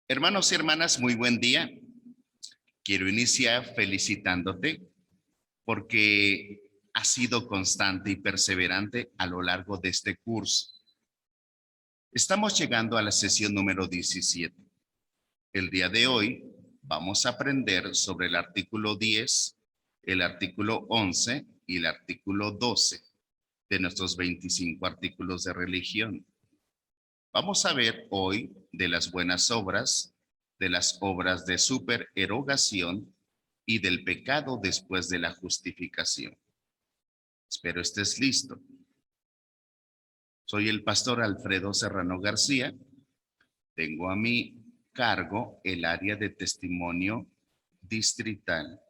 Hermanos y hermanas, muy buen día. Quiero iniciar felicitándote porque has sido constante y perseverante a lo largo de este curso. Estamos llegando a la sesión número 17. El día de hoy vamos a aprender sobre el artículo 10, el artículo 11 y el artículo 12 de nuestros 25 artículos de religión. Vamos a ver hoy de las buenas obras, de las obras de supererogación y del pecado después de la justificación. Espero estés listo. Soy el pastor Alfredo Serrano García. Tengo a mi cargo el área de testimonio distrital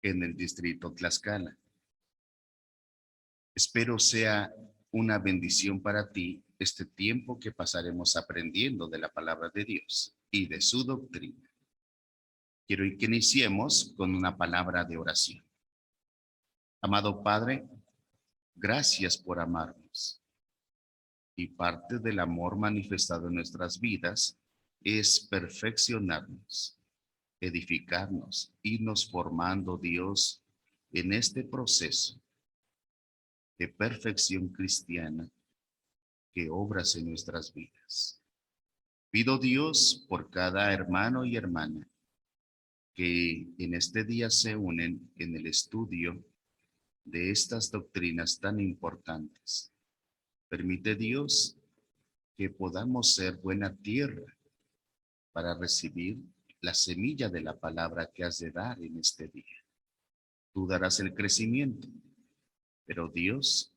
en el distrito Tlaxcala. Espero sea una bendición para ti este tiempo que pasaremos aprendiendo de la palabra de Dios y de su doctrina. Quiero que iniciemos con una palabra de oración. Amado Padre, gracias por amarnos. Y parte del amor manifestado en nuestras vidas es perfeccionarnos, edificarnos, irnos formando, Dios, en este proceso de perfección cristiana que obras en nuestras vidas. Pido, Dios, por cada hermano y hermana que en este día se unen en el estudio de estas doctrinas tan importantes. Permite, Dios, que podamos ser buena tierra para recibir la semilla de la palabra que has de dar en este día. Tú darás el crecimiento, pero Dios,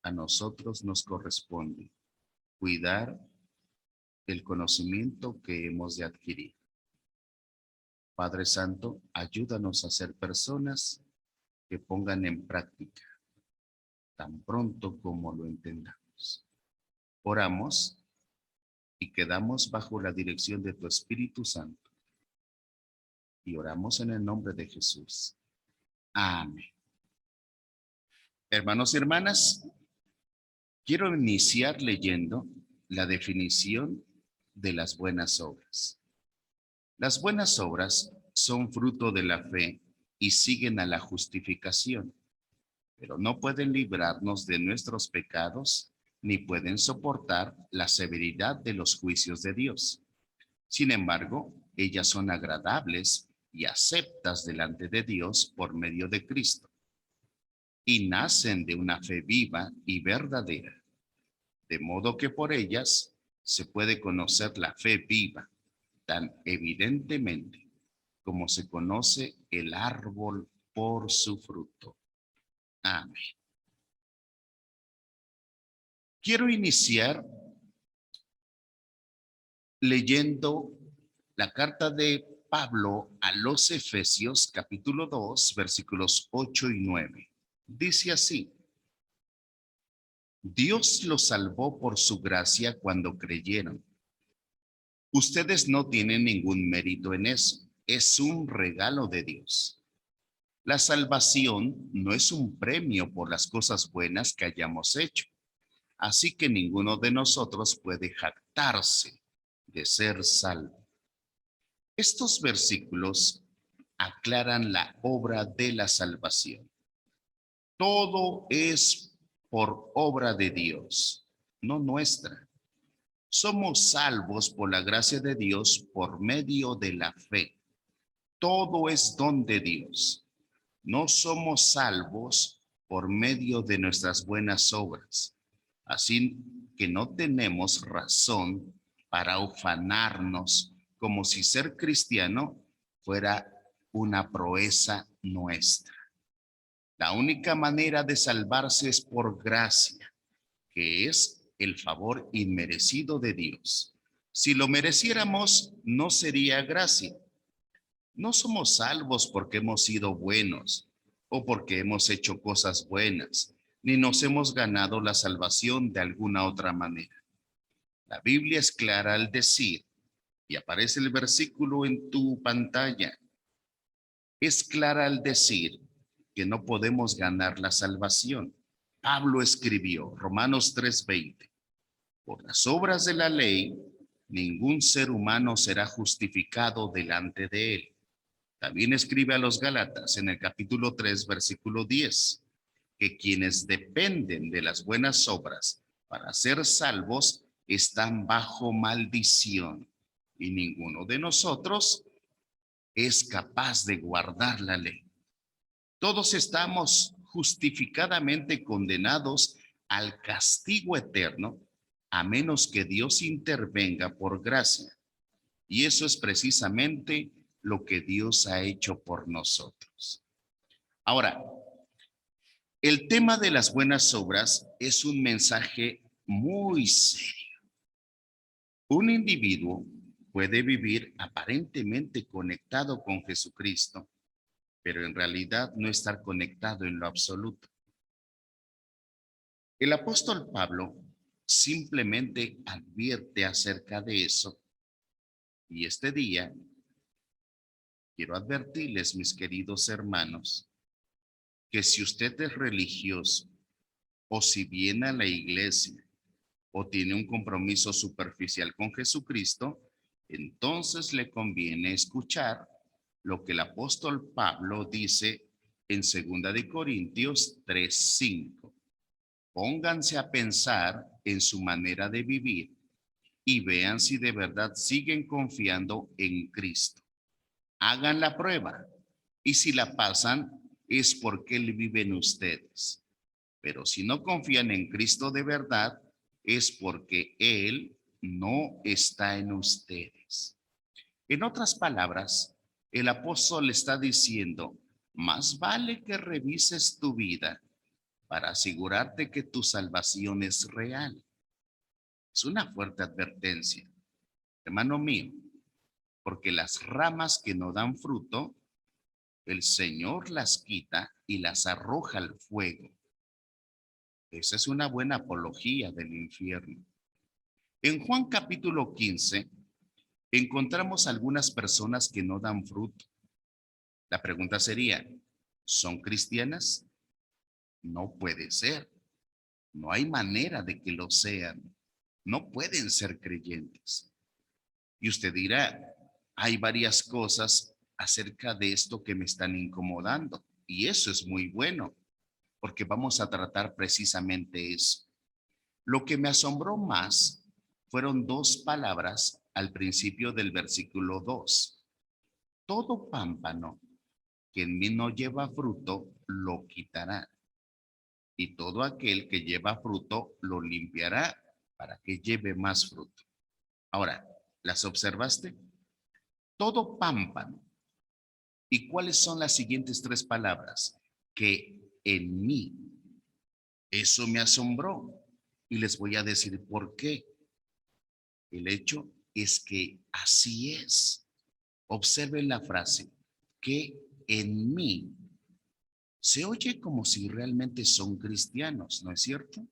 a nosotros nos corresponde cuidar el conocimiento que hemos de adquirir. Padre Santo, ayúdanos a ser personas que pongan en práctica tan pronto como lo entendamos. Oramos y quedamos bajo la dirección de tu Espíritu Santo. Y oramos en el nombre de Jesús. Amén. Hermanos y hermanas, quiero iniciar leyendo la definición de las buenas obras. Las buenas obras son fruto de la fe y siguen a la justificación, pero no pueden librarnos de nuestros pecados ni pueden soportar la severidad de los juicios de Dios. Sin embargo, ellas son agradables y aceptas delante de Dios por medio de Cristo, y nacen de una fe viva y verdadera, de modo que por ellas se puede conocer la fe viva tan evidentemente como se conoce el árbol por su fruto. Amén. Quiero iniciar leyendo la carta de Pablo a los Efesios, capítulo 2, versículos 8 y 9. Dice así: Dios los salvó por su gracia cuando creyeron. Ustedes no tienen ningún mérito en eso, es un regalo de Dios. La salvación no es un premio por las cosas buenas que hayamos hecho, así que ninguno de nosotros puede jactarse de ser salvo. Estos versículos aclaran la obra de la salvación. Todo es por obra de Dios, no nuestra. Somos salvos por la gracia de Dios por medio de la fe. Todo es don de Dios. No somos salvos por medio de nuestras buenas obras. Así que no tenemos razón para ufanarnos como si ser cristiano fuera una proeza nuestra. La única manera de salvarse es por gracia, que es el favor inmerecido de Dios. Si lo mereciéramos, no sería gracia. No somos salvos porque hemos sido buenos o porque hemos hecho cosas buenas, ni nos hemos ganado la salvación de alguna otra manera. La Biblia es clara al decir, y aparece el versículo en tu pantalla, es clara al decir que no podemos ganar la salvación. Pablo escribió, Romanos 3:20, por las obras de la ley, ningún ser humano será justificado delante de él. También escribe a los Gálatas en el capítulo 3, versículo 10, que quienes dependen de las buenas obras para ser salvos están bajo maldición, y ninguno de nosotros es capaz de guardar la ley. Todos estamos justificadamente condenados al castigo eterno, a menos que Dios intervenga por gracia. Y eso es precisamente lo que Dios ha hecho por nosotros. Ahora, el tema de las buenas obras es un mensaje muy serio. Un individuo puede vivir aparentemente conectado con Jesucristo, pero en realidad no estar conectado en lo absoluto. El apóstol Pablo simplemente advierte acerca de eso, y este día quiero advertirles, mis queridos hermanos, que si usted es religioso o si viene a la iglesia o tiene un compromiso superficial con Jesucristo, entonces le conviene escuchar lo que el apóstol Pablo dice en 2 de Corintios 3:5. Pónganse a pensar en su manera de vivir y vean si de verdad siguen confiando en Cristo. Hagan la prueba y si la pasan es porque Él vive en ustedes. Pero si no confían en Cristo de verdad, es porque Él no está en ustedes. En otras palabras, el apóstol está diciendo, más vale que revises tu vida para asegurarte que tu salvación es real. Es una fuerte advertencia, hermano mío, porque las ramas que no dan fruto, el Señor las quita y las arroja al fuego. Esa es una buena apología del infierno. En Juan capítulo 15 encontramos algunas personas que no dan fruto. La pregunta sería, ¿son cristianas? No puede ser. No hay manera de que lo sean. No pueden ser creyentes. Y usted dirá, hay varias cosas acerca de esto que me están incomodando. Y eso es muy bueno, porque vamos a tratar precisamente eso. Lo que me asombró más fueron dos palabras al principio del versículo 2. Todo pámpano que en mí no lleva fruto, lo quitará. Y todo aquel que lleva fruto, lo limpiará para que lleve más fruto. Ahora, ¿las observaste? Todo pámpano. ¿Y cuáles son las siguientes tres palabras? Que en mí. Eso me asombró. Y les voy a decir por qué. El hecho es que así es. Observen la frase, que en mí. Se oye como si realmente son cristianos, ¿no es cierto?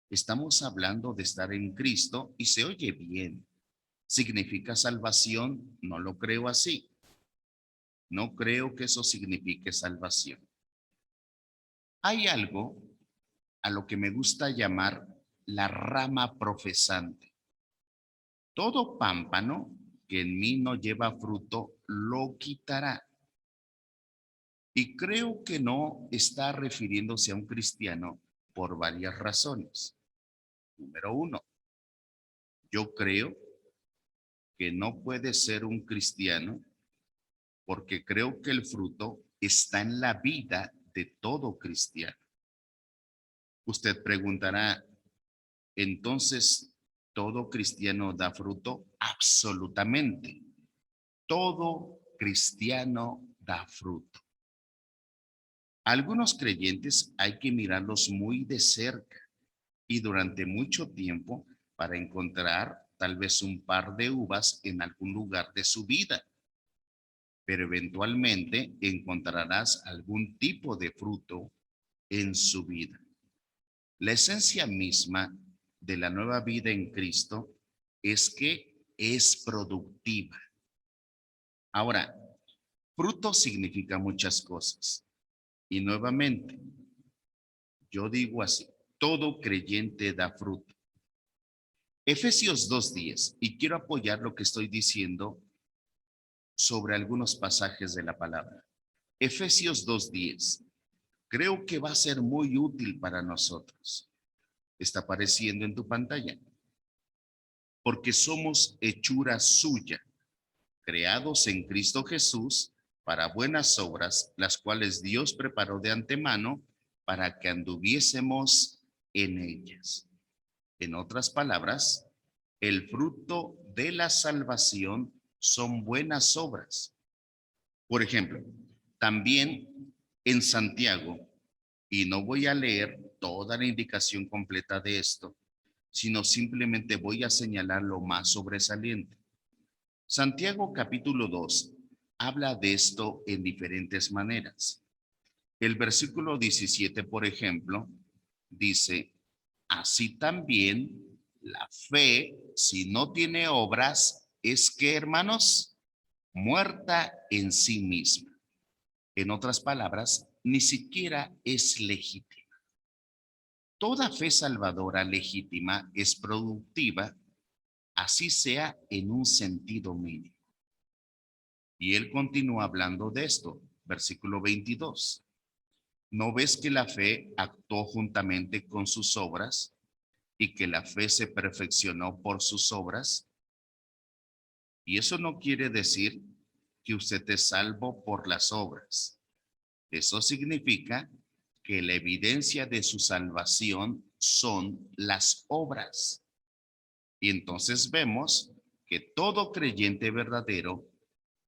Estamos hablando de estar en Cristo y se oye bien. ¿Significa salvación? No lo creo así. No creo que eso signifique salvación. Hay algo a lo que me gusta llamar la rama profesante. Todo pámpano que en mí no lleva fruto, lo quitará. Y creo que no está refiriéndose a un cristiano por varias razones. Número uno, yo creo que no puede ser un cristiano porque creo que el fruto está en la vida de todo cristiano. Usted preguntará, entonces, ¿todo cristiano da fruto? Absolutamente. Todo cristiano da fruto. Algunos creyentes hay que mirarlos muy de cerca y durante mucho tiempo para encontrar tal vez un par de uvas en algún lugar de su vida, pero eventualmente encontrarás algún tipo de fruto en su vida. La esencia misma de la nueva vida en Cristo es que es productiva. Ahora, fruto significa muchas cosas. Y nuevamente, yo digo así, todo creyente da fruto. Efesios 2:10, y quiero apoyar lo que estoy diciendo sobre algunos pasajes de la palabra. Efesios 2:10, creo que va a ser muy útil para nosotros. Está apareciendo en tu pantalla. Porque somos hechura suya, creados en Cristo Jesús para buenas obras, las cuales Dios preparó de antemano para que anduviésemos en ellas. En otras palabras, el fruto de la salvación son buenas obras. Por ejemplo, también en Santiago, y no voy a leer toda la indicación completa de esto, sino simplemente voy a señalar lo más sobresaliente. Santiago capítulo 2 habla de esto en diferentes maneras. El versículo 17, por ejemplo, dice, así también la fe, si no tiene obras, es que, hermanos, muerta en sí misma. En otras palabras, ni siquiera es legítima. Toda fe salvadora legítima es productiva, así sea en un sentido mínimo. Y él continúa hablando de esto, versículo 22. ¿No ves que la fe actuó juntamente con sus obras y que la fe se perfeccionó por sus obras? Y eso no quiere decir que usted es salvo por las obras. Eso significa que la evidencia de su salvación son las obras. Y entonces vemos que todo creyente verdadero,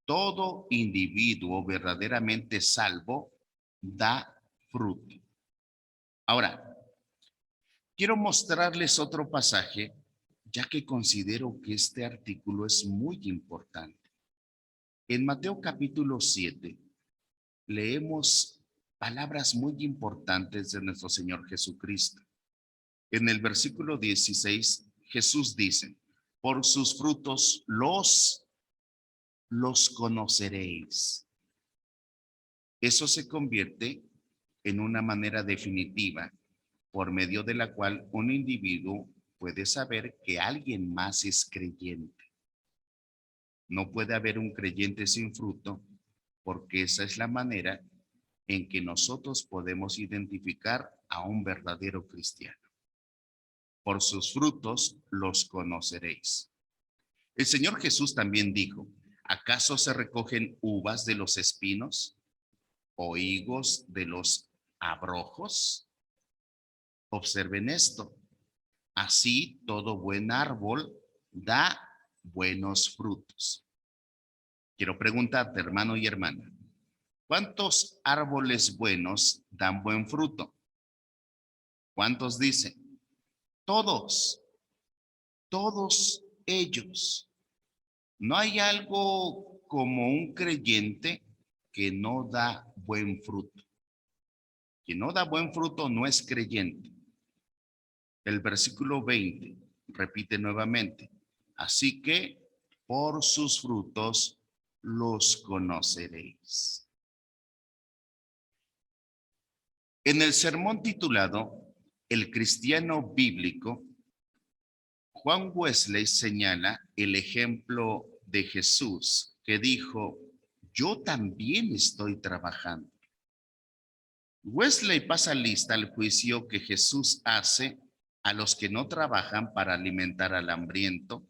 todo individuo verdaderamente salvo, da fruto. Ahora, quiero mostrarles otro pasaje, ya que considero que este artículo es muy importante. En Mateo capítulo 7, leemos palabras muy importantes de nuestro Señor Jesucristo. En el versículo 16, Jesús dice, por sus frutos los conoceréis. Eso se convierte en una manera definitiva por medio de la cual un individuo puede saber que alguien más es creyente. No puede haber un creyente sin fruto, porque esa es la manera en que nosotros podemos identificar a un verdadero cristiano. Por sus frutos los conoceréis. El Señor Jesús también dijo, ¿acaso se recogen uvas de los espinos o higos de los abrojos? Observen esto. Así todo buen árbol da buenos frutos. Quiero preguntarte, hermano y hermana, ¿cuántos árboles buenos dan buen fruto? ¿Cuántos dicen? Todos, todos ellos. No hay algo como un creyente que no da buen fruto. Quien no da buen fruto no es creyente. El versículo 20 repite nuevamente. Así que por sus frutos los conoceréis. En el sermón titulado El cristiano bíblico, Juan Wesley señala el ejemplo de Jesús que dijo, yo también estoy trabajando. Wesley pasa lista al juicio que Jesús hace a los que no trabajan para alimentar al hambriento,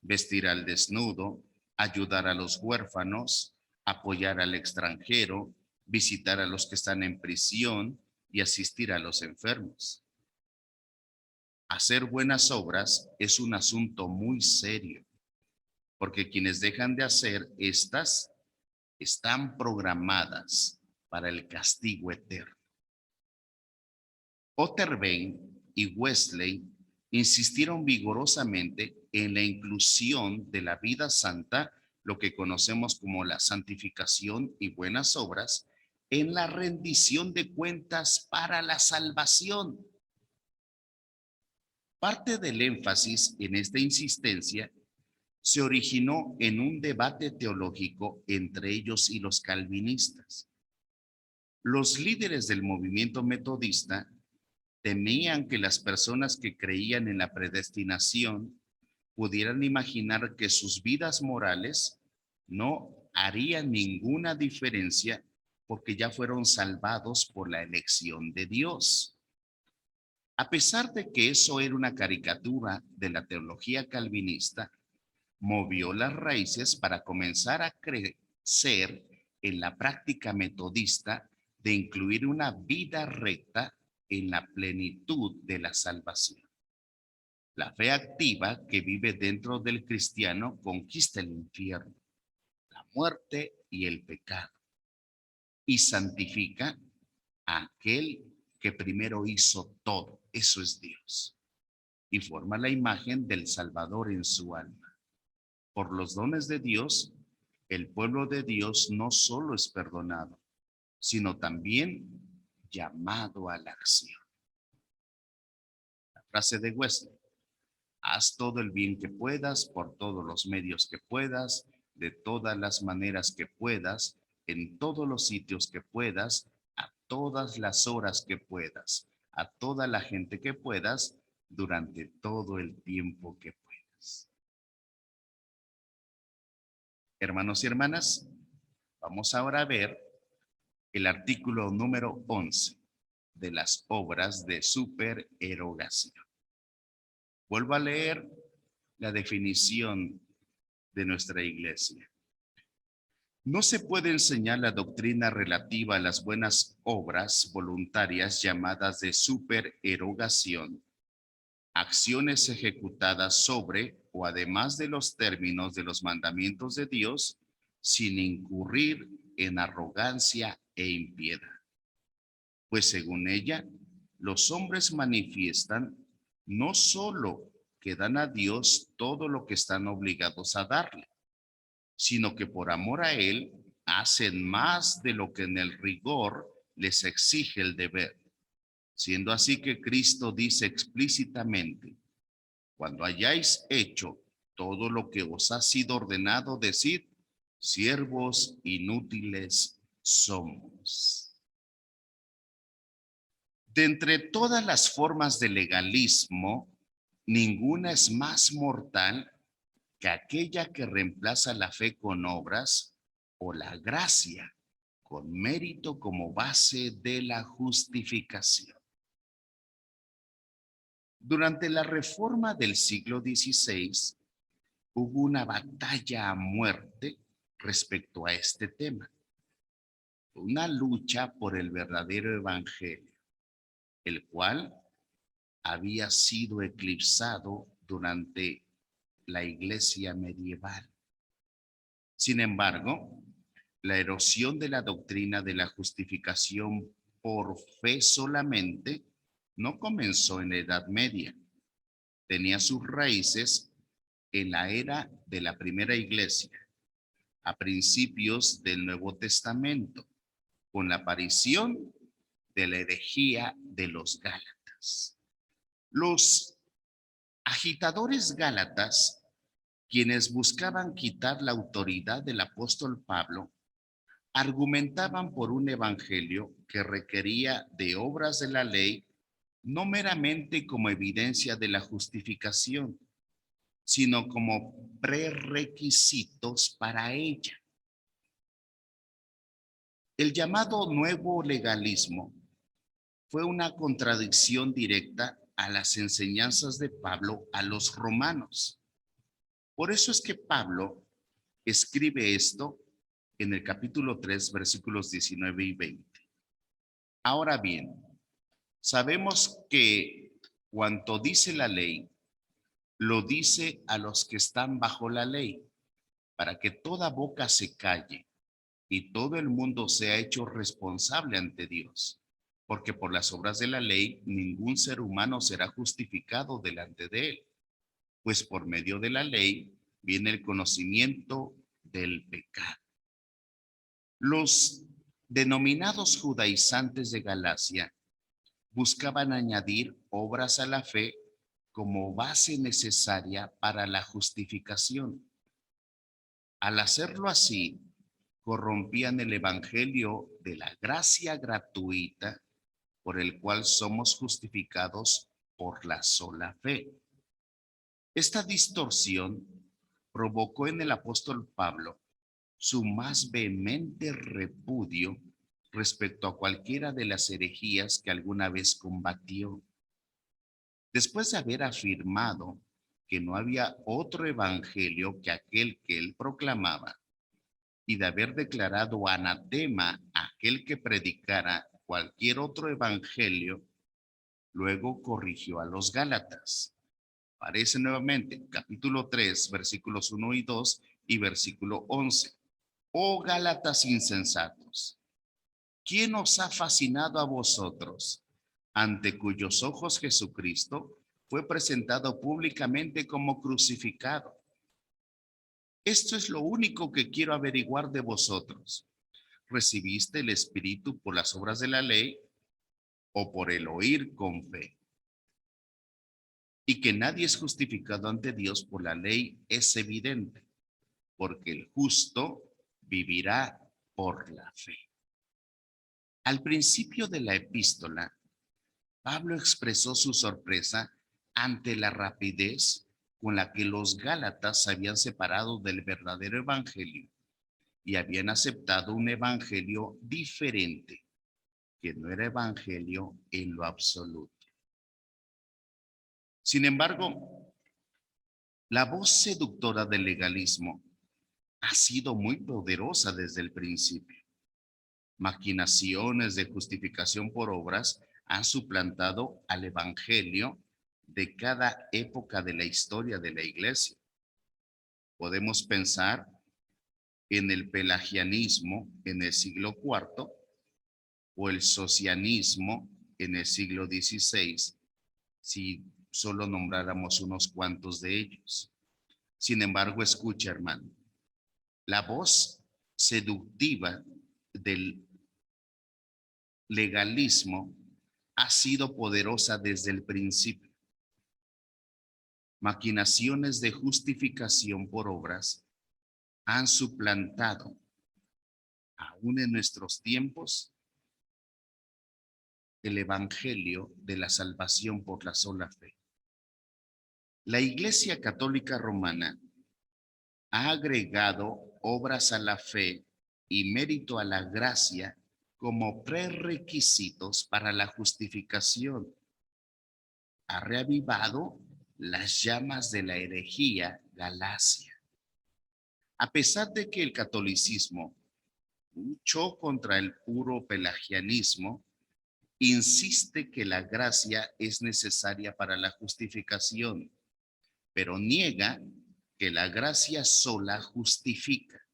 vestir al desnudo, ayudar a los huérfanos, apoyar al extranjero, visitar a los que están en prisión y asistir a los enfermos. Hacer buenas obras es un asunto muy serio, porque quienes dejan de hacer estas están programadas para el castigo eterno. Otterbein y Wesley insistieron vigorosamente en la inclusión de la vida santa, lo que conocemos como la santificación y buenas obras, en la rendición de cuentas para la salvación. Parte del énfasis en esta insistencia se originó en un debate teológico entre ellos y los calvinistas. Los líderes del movimiento metodista temían que las personas que creían en la predestinación pudieran imaginar que sus vidas morales no harían ninguna diferencia porque ya fueron salvados por la elección de Dios. A pesar de que eso era una caricatura de la teología calvinista, movió las raíces para comenzar a crecer en la práctica metodista de incluir una vida recta en la plenitud de la salvación. La fe activa que vive dentro del cristiano conquista el infierno, la muerte y el pecado, y santifica a aquel que primero hizo todo, eso es Dios, y forma la imagen del Salvador en su alma. Por los dones de Dios, el pueblo de Dios no solo es perdonado, sino también llamado a la acción. La frase de Wesley: haz todo el bien que puedas, por todos los medios que puedas, de todas las maneras que puedas, en todos los sitios que puedas, a todas las horas que puedas, a toda la gente que puedas, durante todo el tiempo que puedas. Hermanos y hermanas, vamos ahora a ver el artículo número 11 de las obras de supererogación. Vuelvo a leer la definición de nuestra iglesia. No se puede enseñar la doctrina relativa a las buenas obras voluntarias llamadas de supererogación, acciones ejecutadas sobre o además de los términos de los mandamientos de Dios, sin incurrir en arrogancia e impiedad. Pues según ella, los hombres manifiestan no solo que dan a Dios todo lo que están obligados a darle, sino que por amor a Él hacen más de lo que en el rigor les exige el deber. Siendo así que Cristo dice explícitamente: cuando hayáis hecho todo lo que os ha sido ordenado, decid: siervos inútiles somos. De entre todas las formas de legalismo, ninguna es más mortal que aquella que reemplaza la fe con obras o la gracia con mérito como base de la justificación. Durante la reforma del siglo XVI, hubo una batalla a muerte respecto a este tema, una lucha por el verdadero evangelio, el cual había sido eclipsado durante la iglesia medieval. Sin embargo, la erosión de la doctrina de la justificación por fe solamente no comenzó en la Edad Media. Tenía sus raíces en la era de la primera iglesia, a principios del Nuevo Testamento, con la aparición de la herejía de los Gálatas. Los agitadores gálatas, quienes buscaban quitar la autoridad del apóstol Pablo, argumentaban por un evangelio que requería de obras de la ley, no meramente como evidencia de la justificación, sino como prerequisitos para ella. El llamado nuevo legalismo fue una contradicción directa a las enseñanzas de Pablo a los romanos. Por eso es que Pablo escribe esto en el capítulo 3, versículos 19 y 20. Ahora bien, sabemos que cuanto dice la ley, lo dice a los que están bajo la ley, para que toda boca se calle y todo el mundo sea hecho responsable ante Dios, porque por las obras de la ley ningún ser humano será justificado delante de él, pues por medio de la ley viene el conocimiento del pecado. Los denominados judaizantes de Galacia buscaban añadir obras a la fe como base necesaria para la justificación. Al hacerlo así, corrompían el evangelio de la gracia gratuita por el cual somos justificados por la sola fe. Esta distorsión provocó en el apóstol Pablo su más vehemente repudio respecto a cualquiera de las herejías que alguna vez combatió. Después de haber afirmado que no había otro evangelio que aquel que él proclamaba, y de haber declarado anatema a aquel que predicara cualquier otro evangelio, luego corrigió a los Gálatas. Aparece nuevamente, capítulo 3, versículos 1 y 2 y versículo 11. Oh Gálatas insensatos, ¿quién os ha fascinado a vosotros, ante cuyos ojos Jesucristo fue presentado públicamente como crucificado? Esto es lo único que quiero averiguar de vosotros. ¿Recibiste el Espíritu por las obras de la ley o por el oír con fe? Y que nadie es justificado ante Dios por la ley es evidente, porque el justo vivirá por la fe. Al principio de la epístola, Pablo expresó su sorpresa ante la rapidez con la que los Gálatas se habían separado del verdadero evangelio y habían aceptado un evangelio diferente, que no era evangelio en lo absoluto. Sin embargo, la voz seductora del legalismo ha sido muy poderosa desde el principio. Maquinaciones de justificación por obras han suplantado al evangelio de cada época de la historia de la iglesia. Podemos pensar en el pelagianismo en el siglo IV o el socianismo en el siglo XVI, si solo nombráramos unos cuantos de ellos. Sin embargo, escucha, hermano, la voz seductiva del legalismo ha sido poderosa desde el principio. Maquinaciones de justificación por obras han suplantado, aún en nuestros tiempos, el evangelio de la salvación por la sola fe. La Iglesia Católica Romana ha agregado obras a la fe y mérito a la gracia como prerequisitos para la justificación. Ha reavivado las llamas de la herejía galacia. A pesar de que el catolicismo luchó contra el puro pelagianismo, insiste que la gracia es necesaria para la justificación, pero niega que la gracia sola justifica.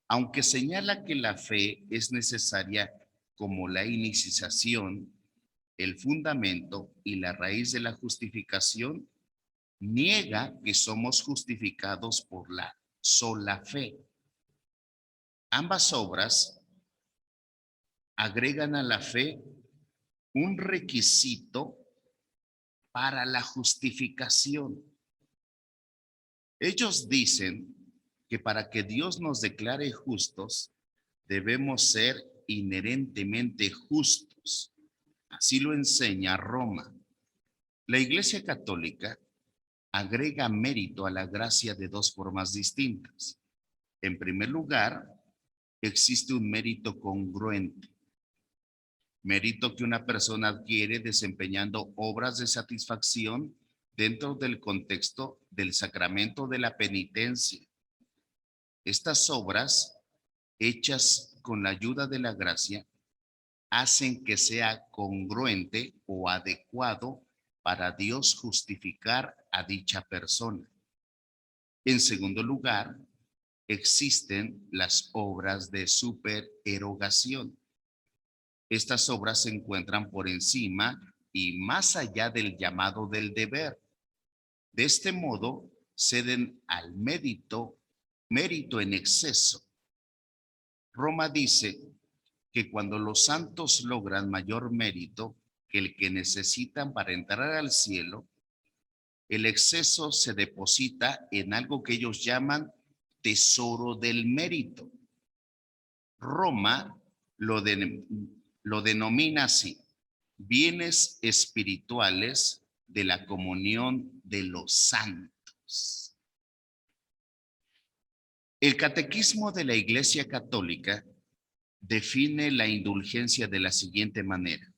Aunque señala que la fe es necesaria como la iniciación, el fundamento y la raíz de la justificación, niega que somos justificados por la sola fe. Ambas obras agregan a la fe un requisito para la justificación. Ellos dicen que para que Dios nos declare justos, debemos ser inherentemente justos. Así lo enseña Roma. La Iglesia Católica agrega mérito a la gracia de dos formas distintas. En primer lugar, existe un mérito congruente, mérito que una persona adquiere desempeñando obras de satisfacción dentro del contexto del sacramento de la penitencia. Estas obras, hechas con la ayuda de la gracia, hacen que sea congruente o adecuado para Dios justificar a dicha persona. En segundo lugar, existen las obras de supererogación. Estas obras se encuentran por encima y más allá del llamado del deber. De este modo, ceden al mérito en exceso. Roma dice que cuando los santos logran mayor mérito que el que necesitan para entrar al cielo, el exceso se deposita en algo que ellos llaman tesoro del mérito. Roma lo denomina así: bienes espirituales de la comunión de los santos. El Catequismo de la Iglesia Católica define la indulgencia de la siguiente manera: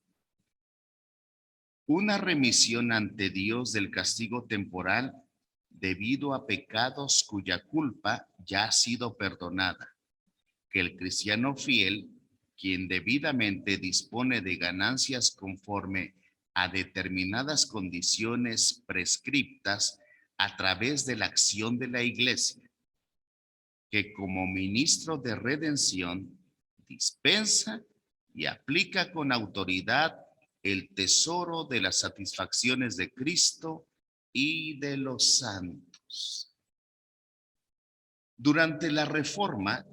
una remisión ante Dios del castigo temporal debido a pecados cuya culpa ya ha sido perdonada, que el cristiano fiel, quien debidamente dispone de ganancias conforme a determinadas condiciones prescriptas a través de la acción de la Iglesia, que como ministro de redención dispensa y aplica con autoridad el tesoro de las satisfacciones de Cristo y de los santos. Durante la Reforma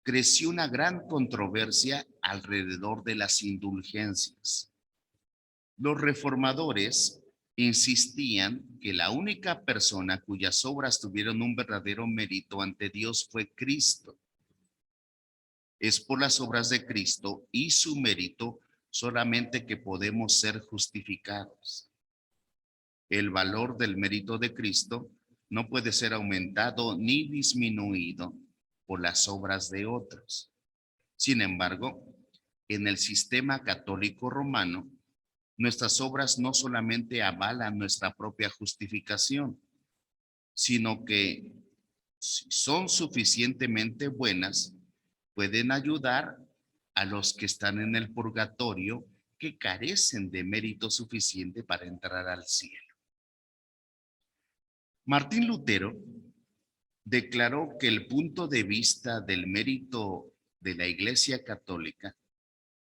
creció una gran controversia alrededor de las indulgencias. Los reformadores insistían que la única persona cuyas obras tuvieron un verdadero mérito ante Dios fue Cristo. Es por las obras de Cristo y su mérito solamente que podemos ser justificados. El valor del mérito de Cristo no puede ser aumentado ni disminuido por las obras de otros. Sin embargo, en el sistema católico romano, nuestras obras no solamente avalan nuestra propia justificación, sino que, si son suficientemente buenas, pueden ayudar a los que están en el purgatorio, que carecen de mérito suficiente para entrar al cielo. Martín Lutero declaró que el punto de vista del mérito de la Iglesia Católica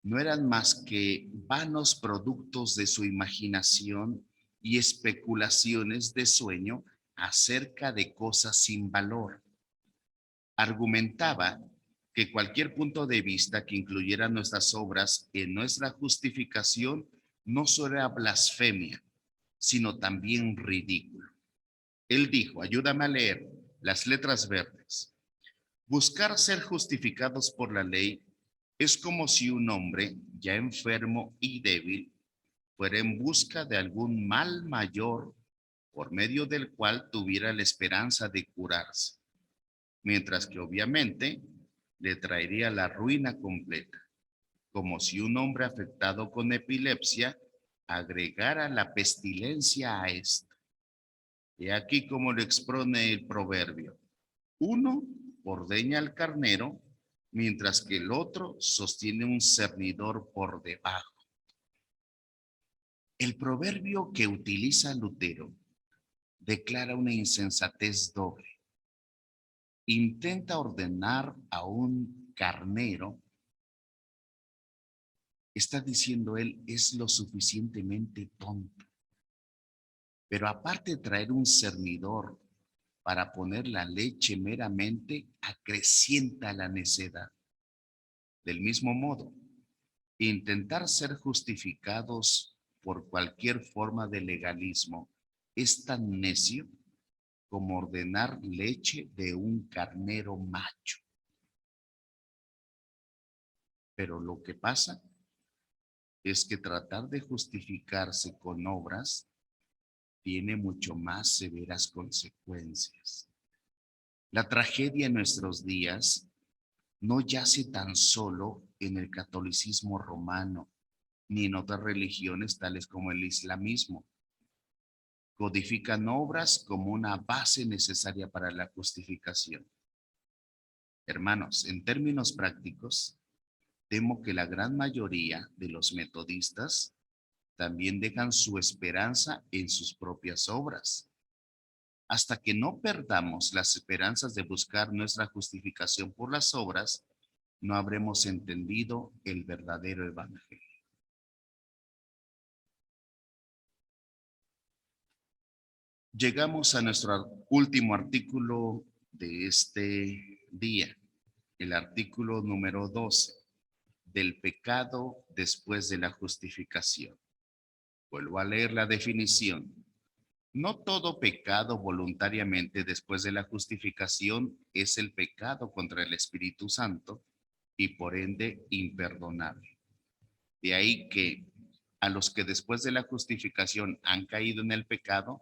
no eran más que vanos productos de su imaginación y especulaciones de sueño acerca de cosas sin valor. Argumentaba que cualquier punto de vista que incluyera nuestras obras en nuestra justificación no solo era blasfemia, sino también ridículo. Él dijo, ayúdame a leer las letras verdes: buscar ser justificados por la ley es como si un hombre ya enfermo y débil fuera en busca de algún mal mayor por medio del cual tuviera la esperanza de curarse, mientras que obviamente le traería la ruina completa, como si un hombre afectado con epilepsia agregara la pestilencia a esto. Y aquí como lo expone el proverbio: uno ordeña al carnero, mientras que el otro sostiene un cernidor por debajo. El proverbio que utiliza Lutero declara una insensatez doble. Intenta ordenar a un carnero. Está diciendo él, es lo suficientemente tonto. Pero aparte de traer un cernidor para poner la leche meramente, acrecienta la necedad. Del mismo modo, intentar ser justificados por cualquier forma de legalismo es tan necio como ordenar leche de un carnero macho. Pero lo que pasa es que tratar de justificarse con obras tiene mucho más severas consecuencias. La tragedia en nuestros días no yace tan solo en el catolicismo romano, ni en otras religiones tales como el islamismo. Codifican obras como una base necesaria para la justificación. Hermanos, en términos prácticos, temo que la gran mayoría de los metodistas también dejan su esperanza en sus propias obras. Hasta que no perdamos las esperanzas de buscar nuestra justificación por las obras, no habremos entendido el verdadero evangelio. Llegamos a nuestro último artículo de este día, el artículo número 12, del pecado después de la justificación. Vuelvo a leer la definición. No todo pecado voluntariamente después de la justificación es el pecado contra el Espíritu Santo y por ende imperdonable. De ahí que A los que después de la justificación han caído en el pecado,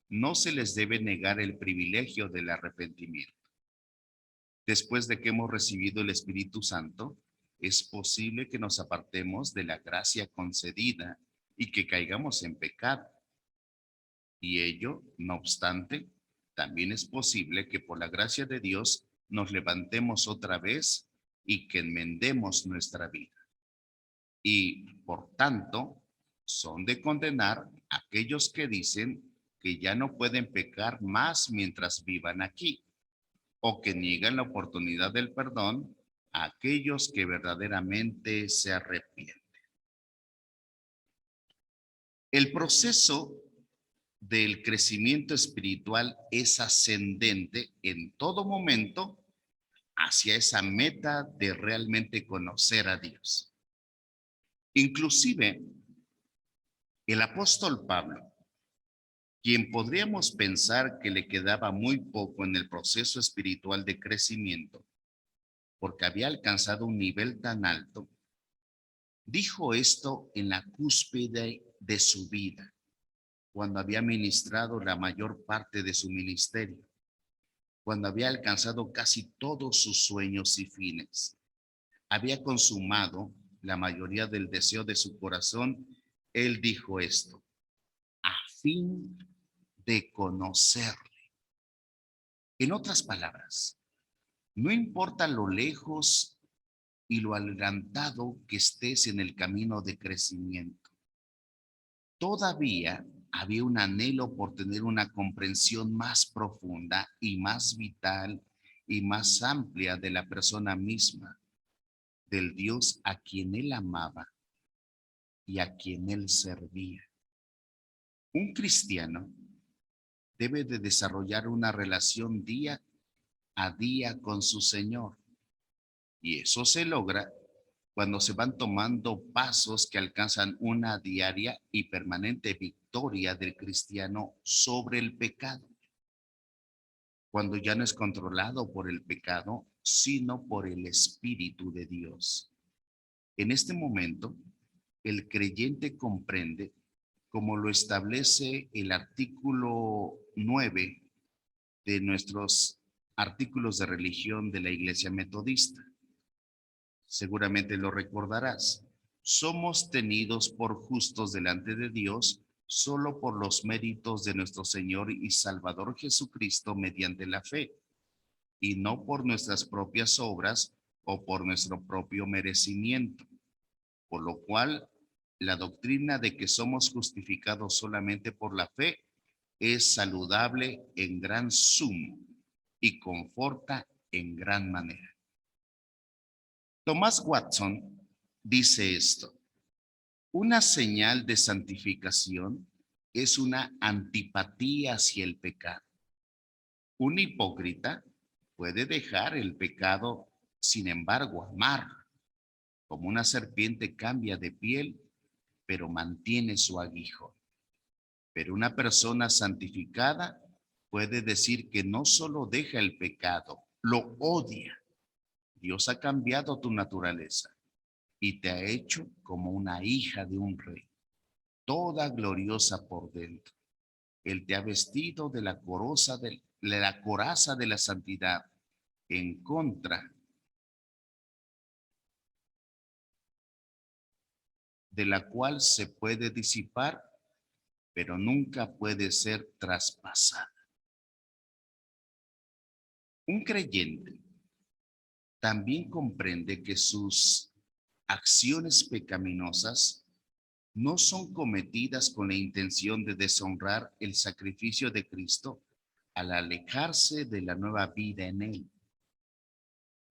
no se les debe negar el privilegio del arrepentimiento. Después de que hemos recibido el Espíritu Santo, es posible que nos apartemos de la gracia concedida y que caigamos en pecado. Y ello, no obstante, también es posible que por la gracia de Dios nos levantemos otra vez y que enmendemos nuestra vida. Y, por tanto, son de condenar aquellos que dicen que ya no pueden pecar más mientras vivan aquí, o que niegan la oportunidad del perdón a aquellos que verdaderamente se arrepienten. El proceso del crecimiento espiritual es ascendente en todo momento hacia esa meta de realmente conocer a Dios. Inclusive, el apóstol Pablo, quien podríamos pensar que le quedaba muy poco en el proceso espiritual de crecimiento, porque había alcanzado un nivel tan alto, dijo esto en la cúspide de su vida, cuando había ministrado la mayor parte de su ministerio, cuando había alcanzado casi todos sus sueños y fines, había consumado la mayoría del deseo de su corazón. Él dijo esto: a fin de conocerle. En otras palabras, no importa lo lejos y lo adelantado que estés en el camino de crecimiento, todavía había un anhelo por tener una comprensión más profunda y más vital y más amplia de la persona misma, del Dios a quien él amaba y a quien él servía. Un cristiano debe de desarrollar una relación día a día con su Señor, y eso se logra cuando se van tomando pasos que alcanzan una diaria y permanente victoria del cristiano sobre el pecado, cuando ya no es controlado por el pecado, sino por el Espíritu de Dios. En este momento, el creyente comprende, como lo establece el artículo 9 de nuestros artículos de religión de la Iglesia Metodista. Seguramente lo recordarás. Somos tenidos por justos delante de Dios solo por los méritos de nuestro Señor y Salvador Jesucristo mediante la fe, y no por nuestras propias obras o por nuestro propio merecimiento. Por lo cual, la doctrina de que somos justificados solamente por la fe es saludable en gran sumo y conforta en gran manera. Thomas Watson dice esto: una señal de santificación es una antipatía hacia el pecado. Un hipócrita puede dejar el pecado, sin embargo, amar. Como una serpiente cambia de piel, pero mantiene su aguijón. Pero una persona santificada puede decir que no solo deja el pecado, lo odia. Dios ha cambiado tu naturaleza y te ha hecho como una hija de un rey, toda gloriosa por dentro. Él te ha vestido de la coraza de la santidad, en contra de la cual se puede disipar, pero nunca puede ser traspasada. Un creyente también comprende que sus acciones pecaminosas no son cometidas con la intención de deshonrar el sacrificio de Cristo al alejarse de la nueva vida en él,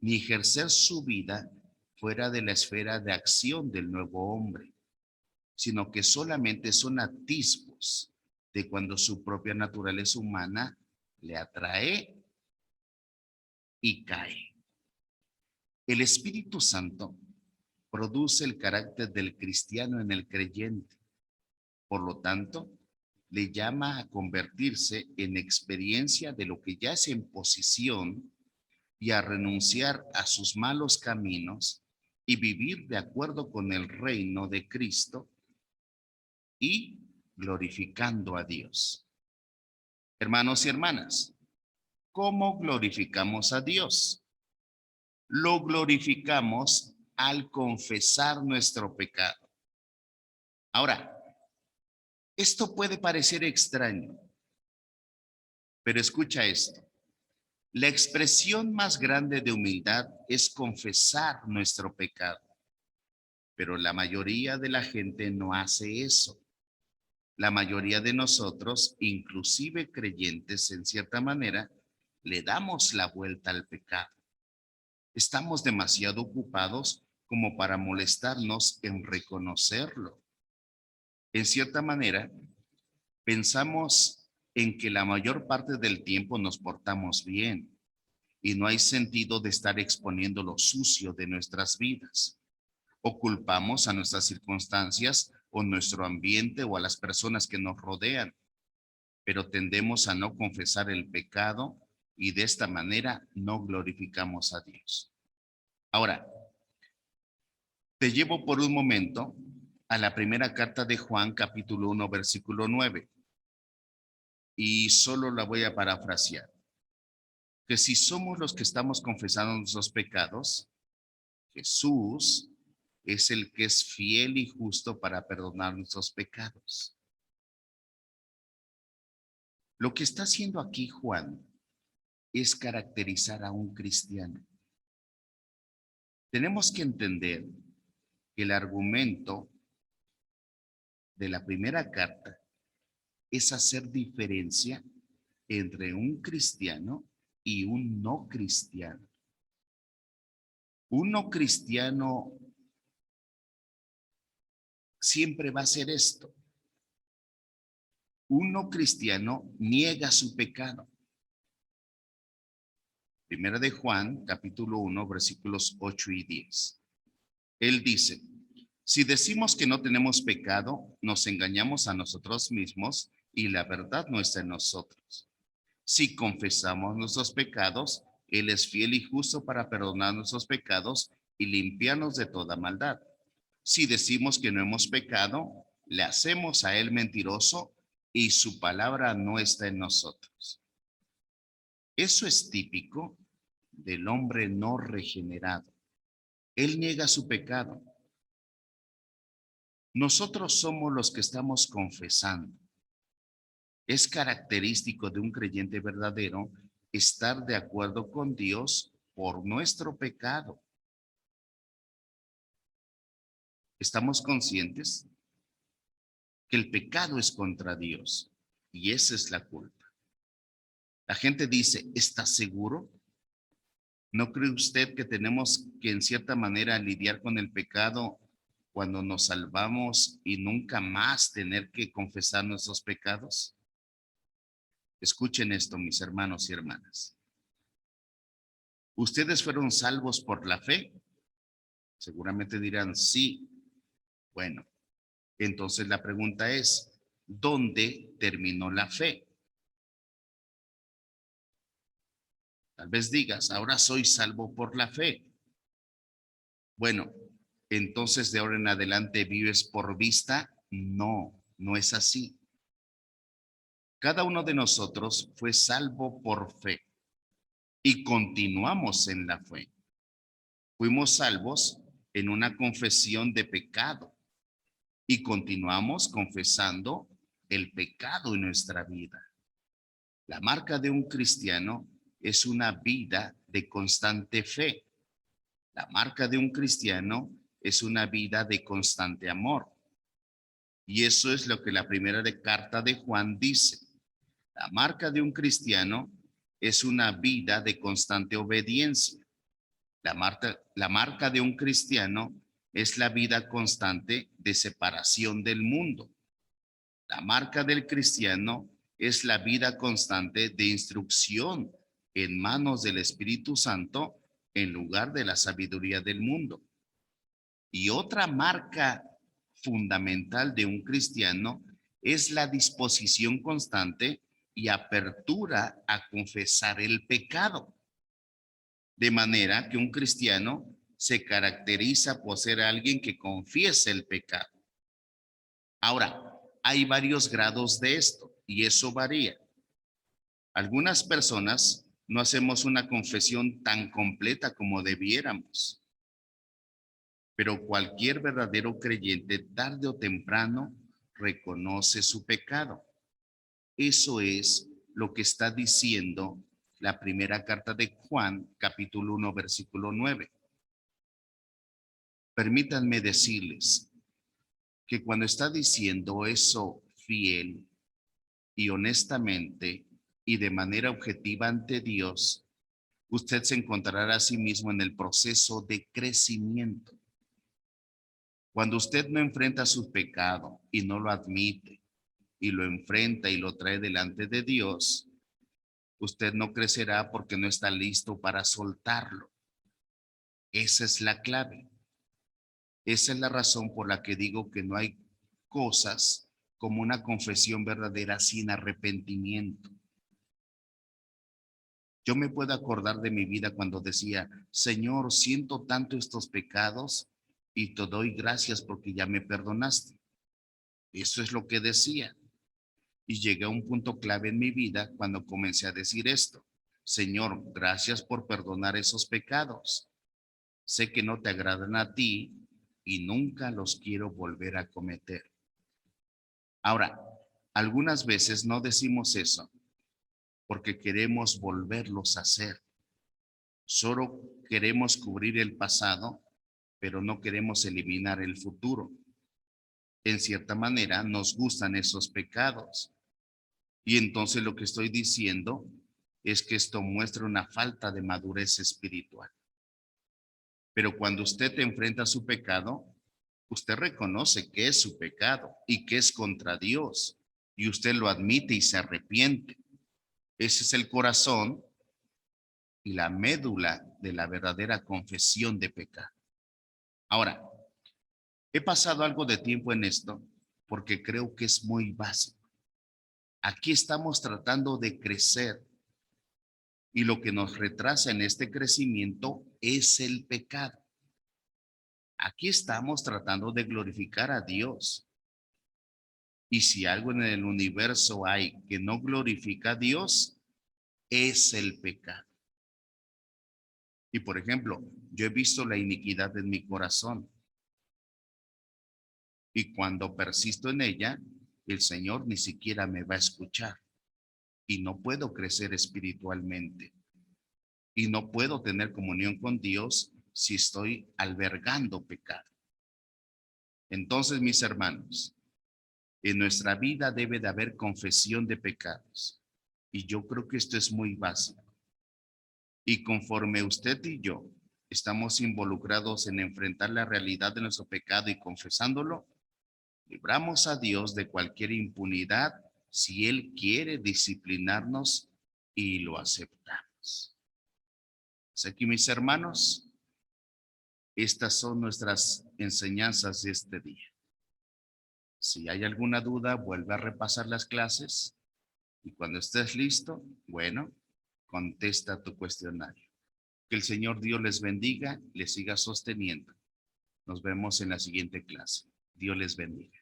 ni ejercer su vida fuera de la esfera de acción del nuevo hombre, sino que solamente son atisbos de cuando su propia naturaleza humana le atrae y cae. El Espíritu Santo produce el carácter del cristiano en el creyente. Por lo tanto, le llama a convertirse en experiencia de lo que ya es en posición y a renunciar a sus malos caminos y vivir de acuerdo con el reino de Cristo, y glorificando a Dios. Hermanos y hermanas, ¿cómo glorificamos a Dios? Lo glorificamos al confesar nuestro pecado. Ahora, esto puede parecer extraño, pero escucha esto. La expresión más grande de humildad es confesar nuestro pecado, pero la mayoría de la gente no hace eso. La mayoría de nosotros, inclusive creyentes en cierta manera, le damos la vuelta al pecado. Estamos demasiado ocupados como para molestarnos en reconocerlo. En cierta manera, pensamos en que la mayor parte del tiempo nos portamos bien y no hay sentido de estar exponiendo lo sucio de nuestras vidas. O culpamos a nuestras circunstancias o nuestro ambiente o a las personas que nos rodean, pero tendemos a no confesar el pecado y de esta manera no glorificamos a Dios. Ahora, te llevo por un momento a la primera carta de Juan, capítulo 1, versículo 9, y solo la voy a parafrasear. Que si somos los que estamos confesando nuestros pecados, Jesús es el que es fiel y justo para perdonar nuestros pecados. Lo que está haciendo aquí Juan es caracterizar a un cristiano. Tenemos que entender que el argumento de la primera carta es hacer diferencia entre un cristiano y un no cristiano. Un no cristiano siempre va a hacer esto. Un no cristiano niega su pecado. Primera de Juan, capítulo 1, versículos 8 y 10. Él dice, si decimos que no tenemos pecado, nos engañamos a nosotros mismos y la verdad no está en nosotros. Si confesamos nuestros pecados, Él es fiel y justo para perdonar nuestros pecados y limpiarnos de toda maldad. Si decimos que no hemos pecado, le hacemos a Él mentiroso y su palabra no está en nosotros. Eso es típico del hombre no regenerado. Él niega su pecado. Nosotros somos los que estamos confesando. Es característico de un creyente verdadero estar de acuerdo con Dios por nuestro pecado. ¿Estamos conscientes que el pecado es contra Dios y esa es la culpa? La gente dice, ¿está seguro? ¿No cree usted que tenemos que en cierta manera lidiar con el pecado cuando nos salvamos y nunca más tener que confesar nuestros pecados? Escuchen esto, mis hermanos y hermanas. ¿Ustedes fueron salvos por la fe? Seguramente dirán sí. Bueno, entonces la pregunta es, ¿dónde terminó la fe? Tal vez digas, ahora soy salvo por la fe. Bueno, entonces de ahora en adelante vives por vista. No, no es así. Cada uno de nosotros fue salvo por fe y continuamos en la fe. Fuimos salvos en una confesión de pecado y continuamos confesando el pecado en nuestra vida. La marca de un cristiano es una vida de constante fe. La marca de un cristiano es una vida de constante amor. Y eso es lo que la primera carta de Juan dice. La marca de un cristiano es una vida de constante obediencia. La marca de un cristiano es la vida constante de separación del mundo. La marca del cristiano es la vida constante de instrucción en manos del Espíritu Santo en lugar de la sabiduría del mundo. Y otra marca fundamental de un cristiano es la disposición constante y apertura a confesar el pecado. De manera que un cristiano se caracteriza por ser alguien que confiesa el pecado. Ahora, hay varios grados de esto y eso varía. Algunas personas no hacemos una confesión tan completa como debiéramos, pero cualquier verdadero creyente tarde o temprano reconoce su pecado. Eso es lo que está diciendo la primera carta de Juan, capítulo 1, versículo 9. Permítanme decirles que cuando está diciendo eso fiel y honestamente y de manera objetiva ante Dios, usted se encontrará a sí mismo en el proceso de crecimiento. Cuando usted no enfrenta su pecado y no lo admite y lo enfrenta y lo trae delante de Dios, usted no crecerá porque no está listo para soltarlo. Esa es la clave. Esa es la razón por la que digo que no hay cosas como una confesión verdadera sin arrepentimiento. Yo me puedo acordar de mi vida cuando decía, Señor, siento tanto estos pecados y te doy gracias porque ya me perdonaste. Eso es lo que decía. Y llegué a un punto clave en mi vida cuando comencé a decir esto. Señor, gracias por perdonar esos pecados. Sé que no te agradan a ti y nunca los quiero volver a cometer. Ahora, algunas veces no decimos eso porque queremos volverlos a hacer. Solo queremos cubrir el pasado, pero no queremos eliminar el futuro. En cierta manera, nos gustan esos pecados. Y entonces lo que estoy diciendo es que esto muestra una falta de madurez espiritual. Pero cuando usted enfrenta su pecado, usted reconoce que es su pecado y que es contra Dios. Y usted lo admite y se arrepiente. Ese es el corazón y la médula de la verdadera confesión de pecado. Ahora, he pasado algo de tiempo en esto porque creo que es muy básico. Aquí estamos tratando de crecer y lo que nos retrasa en este crecimiento es el pecado. Aquí estamos tratando de glorificar a Dios. Y si algo en el universo hay que no glorifica a Dios, es el pecado. Y por ejemplo, yo he visto la iniquidad en mi corazón. Y cuando persisto en ella, el Señor ni siquiera me va a escuchar. Y no puedo crecer espiritualmente. Y no puedo tener comunión con Dios si estoy albergando pecado. Entonces, mis hermanos, en nuestra vida debe de haber confesión de pecados. Y yo creo que esto es muy básico. Y conforme usted y yo estamos involucrados en enfrentar la realidad de nuestro pecado y confesándolo, libramos a Dios de cualquier impunidad si Él quiere disciplinarnos y lo aceptamos. Así que, mis hermanos, estas son nuestras enseñanzas de este día. Si hay alguna duda, vuelve a repasar las clases y cuando estés listo, bueno, contesta tu cuestionario. Que el Señor Dios les bendiga, les siga sosteniendo. Nos vemos en la siguiente clase. Dios les bendiga.